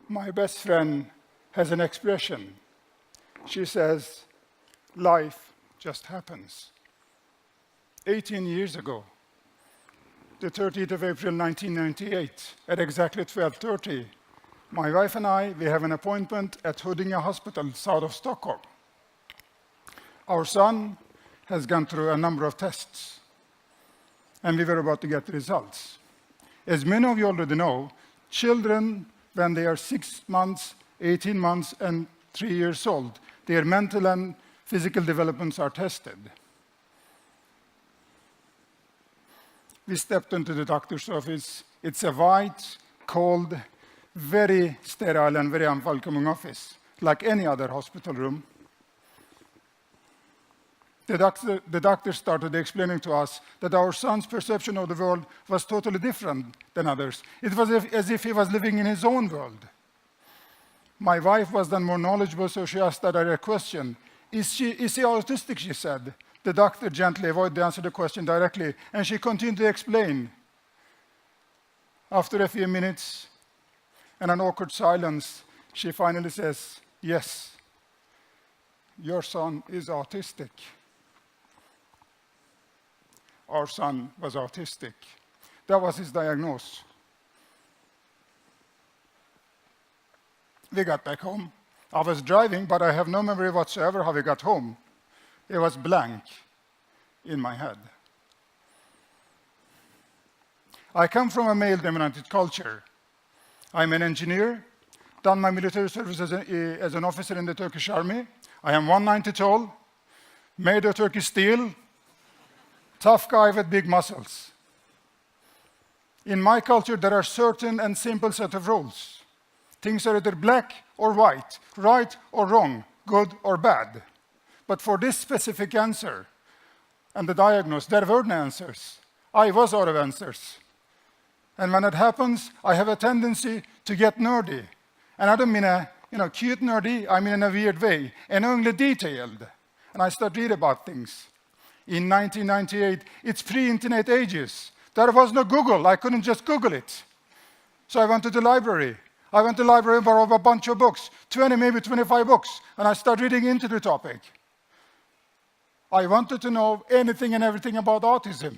My best friend has an expression. She says, life just happens. 18 years ago, the 30th of April 1998, at exactly 12:30, my wife and we have an appointment at Huddinge Hospital, south of Stockholm. Our son has gone through a number of tests, and we were about to get the results. As many of you already know, children, when they are 6 months, 18 months, and 3 years old, their mental and physical developments are tested. We stepped into the doctor's office. It's a white, cold, very sterile and very unwelcoming office, like any other hospital room. The doctor started explaining to us that our son's perception of the world was totally different than others. It was as if he was living in his own world. My wife was then more knowledgeable, so she asked a direct question. Is he autistic, she said. The doctor gently avoided to answer the question directly, and she continued to explain. After a few minutes and an awkward silence, she finally says, yes, your son is autistic. Our son was autistic. That was his diagnosis. We got back home. I was driving, but I have no memory whatsoever how we got home. It was blank in my head. I come from a male-dominated culture. I'm an engineer, done my military service as an officer in the Turkish army. I am 190 tall, made of Turkish steel, tough guy with big muscles. In my culture, there are certain and simple set of rules. Things are either black or white, right or wrong, good or bad. But for this specific answer and the diagnosis, there were no answers. I was out of answers. And when it happens, I have a tendency to get nerdy. And I don't mean a cute nerdy, I mean in a weird way, and only detailed. And I start reading about things. In 1998, it's pre-internet ages. There was no Google. I couldn't just Google it. So I went to the library. I went to the library and borrowed a bunch of books, 20, maybe 25 books, and I started reading into the topic. I wanted to know anything and everything about autism.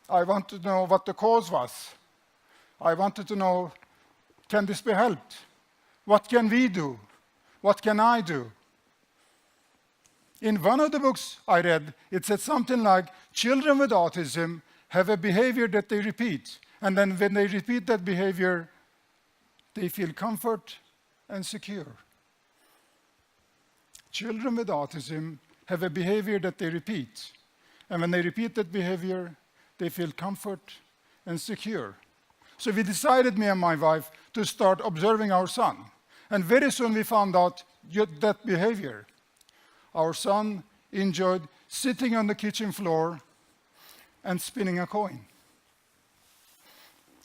I wanted to know what the cause was. I wanted to know, can this be helped? What can we do? What can I do? In one of the books I read, it said something like, children with autism have a behavior that they repeat. And then when they repeat that behavior, they feel comfort and secure. Children with autism have a behavior that they repeat. And when they repeat that behavior, they feel comfort and secure. So we decided, me and my wife, to start observing our son. And very soon we found out that behavior. Our son enjoyed sitting on the kitchen floor and spinning a coin.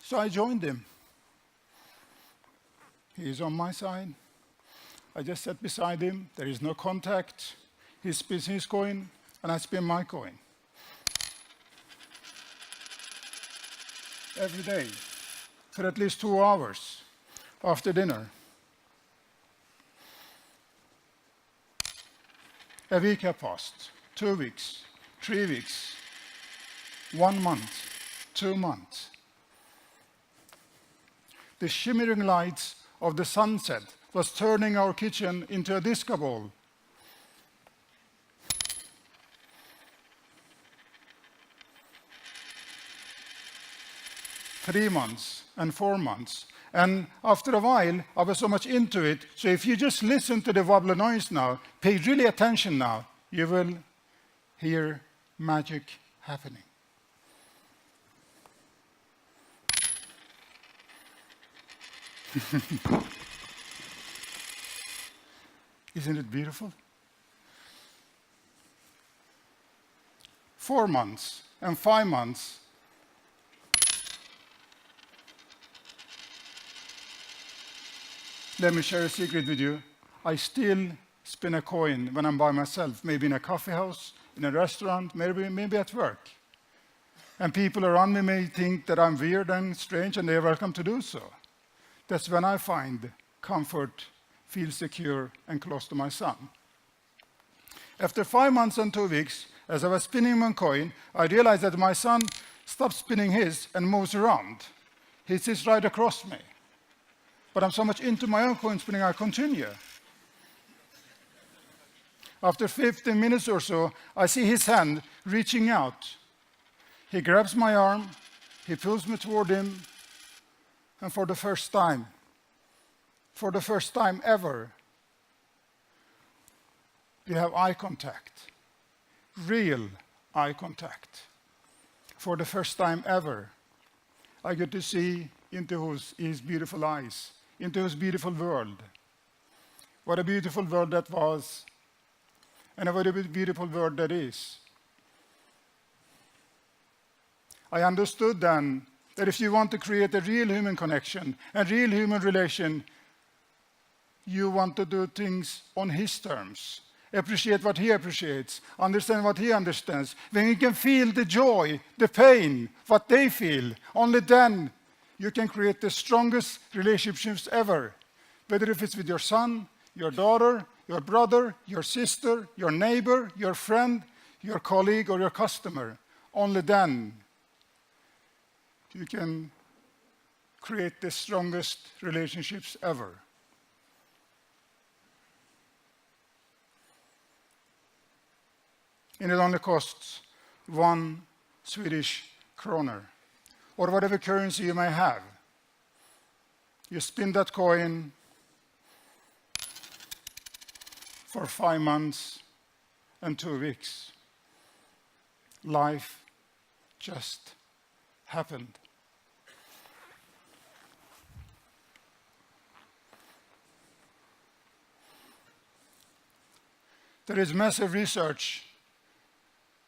So I joined him. He is on my side. I just sat beside him. There is no contact. He spins his coin, and I spin my coin. Every day, for at least 2 hours after dinner. A week had passed, 2 weeks, 3 weeks, 1 month, 2 months. The shimmering lights of the sunset was turning our kitchen into a disco ball. Three months and 4 months. And after a while, I was so much into it, so if you just listen to the wobbly noise now, pay really attention now, you will hear magic happening. Isn't it beautiful? 4 months and 5 months. Let me share a secret with you. I still spin a coin when I'm by myself, maybe in a coffee house, in a restaurant, maybe at work. And people around me may think that I'm weird and strange, and they're welcome to do so. That's when I find comfort, feel secure, and close to my son. After 5 months and 2 weeks, as I was spinning my coin, I realized that my son stops spinning his and moves around. He sits right across me. But I'm so much into my own coin spinning, I continue. After 15 minutes or so, I see his hand reaching out. He grabs my arm, he pulls me toward him, and for the first time ever, we have eye contact. Real eye contact. For the first time ever, I get to see into his beautiful eyes, into his beautiful world. What a beautiful world that was, and a very beautiful world that is. I understood then that if you want to create a real human connection, a real human relation, you want to do things on his terms. Appreciate what he appreciates, understand what he understands. When you can feel the joy, the pain, what they feel, only then you can create the strongest relationships ever. Whether if it's with your son, your daughter, your brother, your sister, your neighbor, your friend, your colleague, or your customer. Only then you can create the strongest relationships ever. And it only costs 1 Swedish kroner, or whatever currency you may have. You spin that coin for 5 months and 2 weeks. Life just happened. There is massive research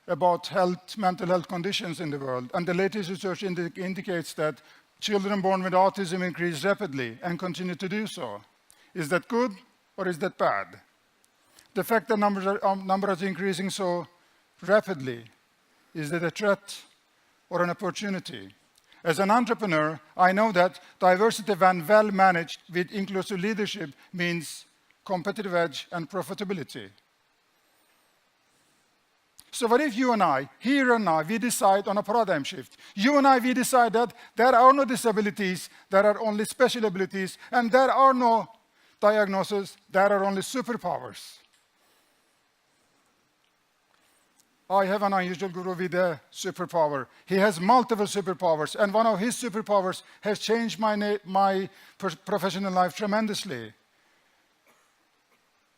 about mental health conditions in the world, and the latest research indicates that children born with autism increase rapidly and continue to do so. Is that good or is that bad? The fact that numbers are increasing so rapidly, is that a threat or an opportunity? As an entrepreneur, I know that diversity, when well managed with inclusive leadership, means competitive edge and profitability. So what if you and I, here and now, we decide on a paradigm shift? You and I, we decide that there are no disabilities, there are only special abilities, and there are no diagnoses, there are only superpowers. I have an unusual guru with a superpower. He has multiple superpowers, and one of his superpowers has changed my professional life tremendously,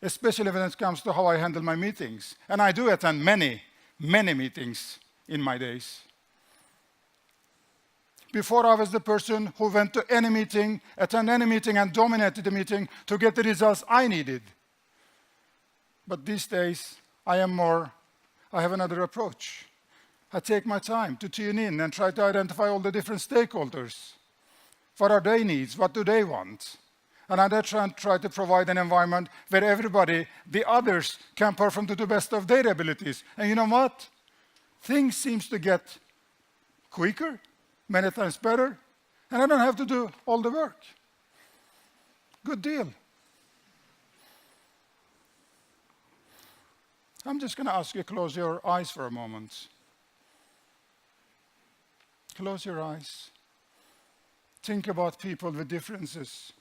especially when it comes to how I handle my meetings. And I do attend many meetings in my days. Before, I was the person who went to any meeting, attend any meeting, and dominated the meeting to get the results I needed. But these days, I have another approach. I take my time to tune in and try to identify all the different stakeholders. What are their needs? What do they want? And I try to provide an environment where everybody, the others, can perform to the best of their abilities. And you know what? Things seem to get quicker, many times better, and I don't have to do all the work. Good deal. I'm just going to ask you to close your eyes for a moment. Close your eyes. Think about people with differences.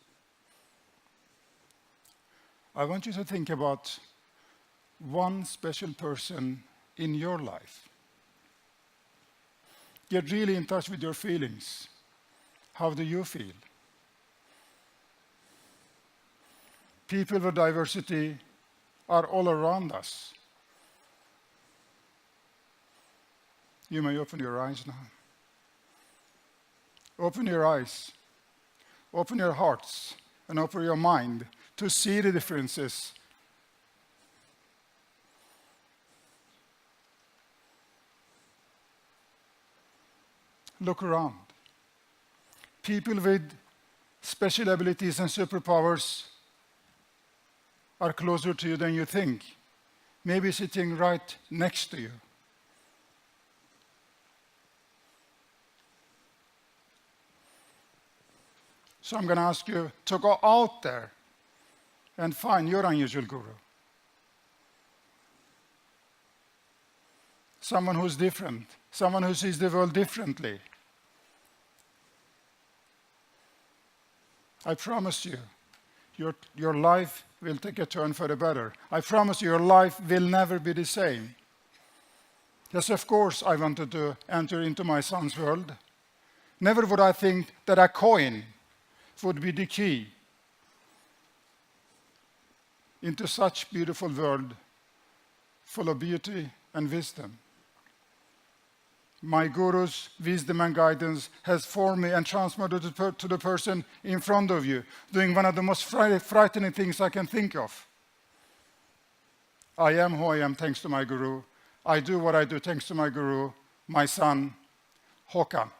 I want you to think about one special person in your life. Get really in touch with your feelings. How do you feel? People with diversity are all around us. You may open your eyes now. Open your eyes, open your hearts, and open your mind to see the differences. Look around. People with special abilities and superpowers are closer to you than you think, maybe sitting right next to you. So I'm going to ask you to go out there and find your unusual guru. Someone who's different, someone who sees the world differently. I promise you, your life will take a turn for the better. I promise you, your life will never be the same. Yes, of course, I wanted to enter into my son's world. Never would I think that a coin would be the key into such beautiful world full of beauty and wisdom. My guru's wisdom and guidance has formed me and transformed to the person in front of you, doing one of the most frightening things I can think of. I am who I am thanks to my guru. I do what I do thanks to my guru, my son, Håkan.